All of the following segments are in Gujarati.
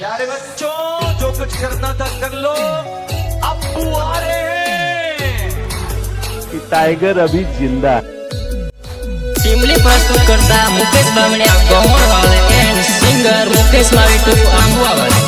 प्यारे बच्चों, जो कुछ करना था कर लो, अब्बू आ रहे हैं। टाइगर अभी जिंदा है। टीमली प्रस्तुत करता मुकेश बामणिया गोमड़ वाले एंड सिंगर मुकेश माविटू आंबुआ वाले।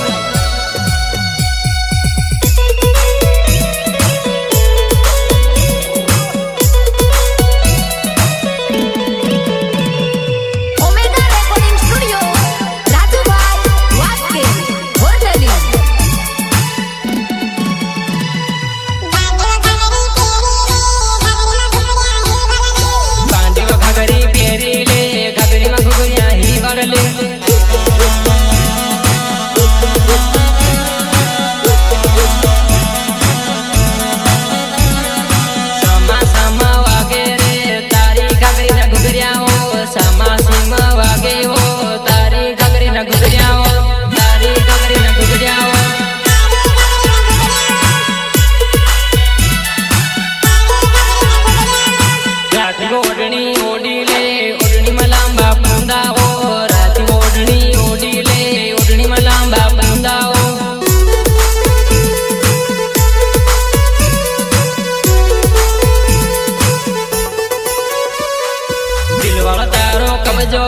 कबजो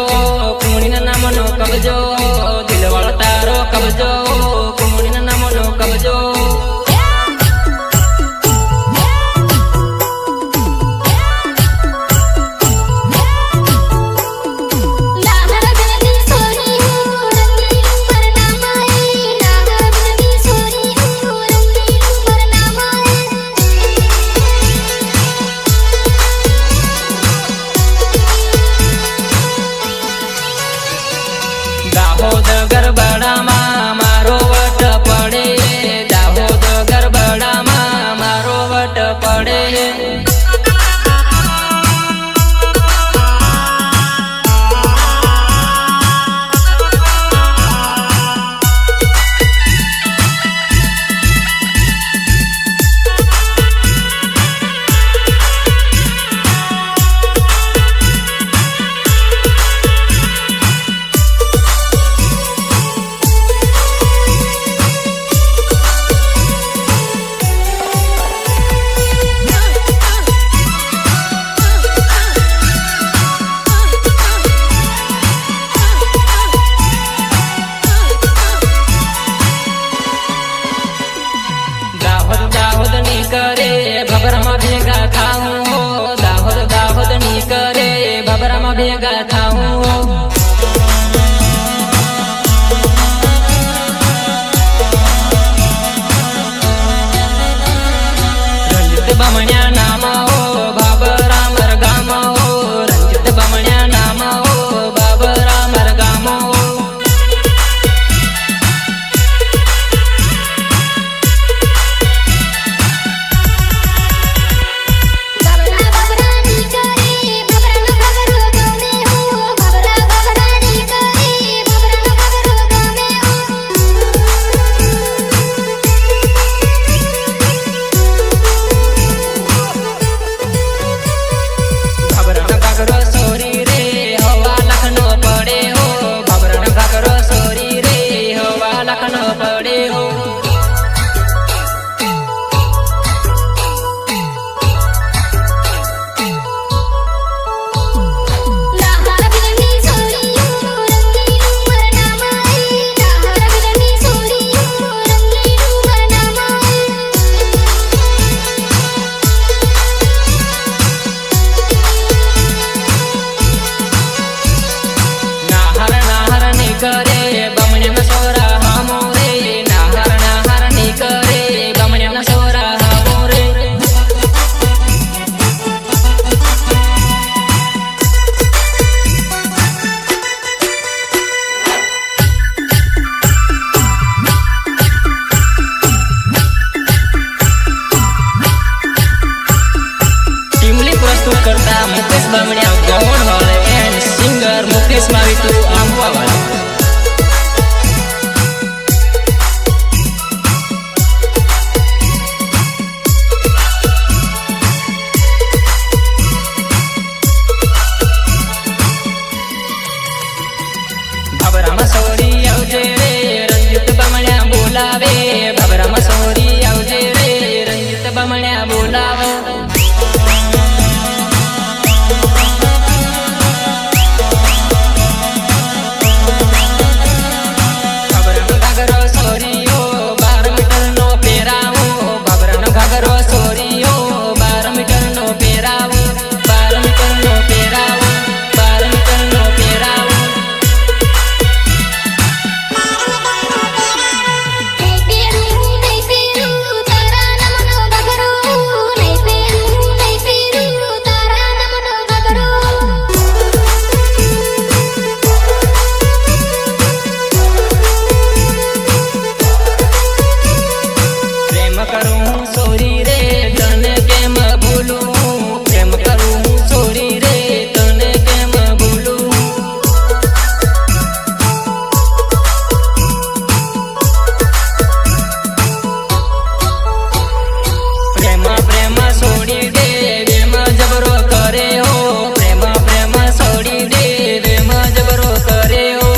कुमड़ी ना नामनो कबजो दिल वाला तारो कबजो कुमड़ी ना नामनो कबजो दाहोद गरबड़ा मारो वट पड़े, दाहोद गरबड़ा मारो वट पड़े। दाहोद नी करे भबरमा भेगा थाऊं, दाहोद दाहोद नी करे भबरमा भेगा थाऊं। रंजित बामणिया नाम हो बाबरा मर गाम हो, रंजित बामणिया नाम हो बाबरा मर गाम हो। करे बमणे में सोरा हमो रे, नाहर नाहर नी करे बमणे में सोरा हमो रे। टीमली प्रस्तुत करता मुकेश बामणिया गोमड़ वाले एंड सिंगर मुकेश माविटू आंबुआ वाले। भबरा में सोरी आवजे रे रंजित બોલાવે બાબરામાં સોરી આવજે રે રંજીત બમણ્યા બોલાવે બાબરાનો ઘાઘરો સોરીઓ 12 મીટરનો પહેરાવો બાબરાનો ઘાઘરો સોરીઓ 12 મીટરનો પહેરાવો 12 મીટરનો પહેરાવો 12 મીટરનો પહેરાવો પ્રેમ કરું સોરી રે તને કેમ ભૂલું પ્રેમ કરું સોરી રે તને કેમ ભૂલું પ્રેમ પ્રેમ છોડી દે વેમ જબરો કરે હો પ્રેમ પ્રેમ છોડી દે વેમ જબરો કરે હો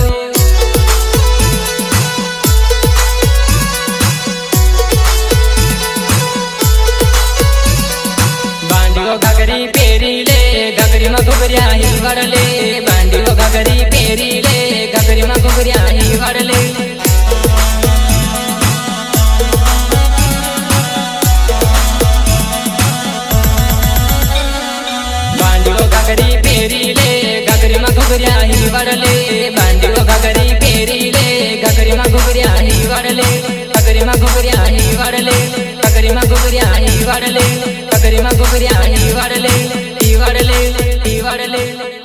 બાંડીઓ ઘાઘરી પહેરી લે ઘાઘરીમાં ઘૂઘર્યા હિલવાડ લે બાંડીઓ ઘાઘરી પહેરી લે ઘાઘરીમાં ઘૂઘર્યા હિલવાડ લે બાંડીઓ ઘાઘરી પહેરી લે ઘાઘરીમાં ઘૂઘર્યા હિલવાડ લે બાંડીઓ ઘાઘરી પહેરી લે ઘાઘરીમાં ઘૂઘર્યા હિલવાડ લે ઘાઘરીમાં ઘૂઘર્યા હિલવાડ લે ઘાઘરીમાં ઘૂઘર્યા હિલવાડ લે ઘાઘરીમાં ઘૂઘર્યા હિલવાડ લે હિલવાડ લે હિલવાડ લે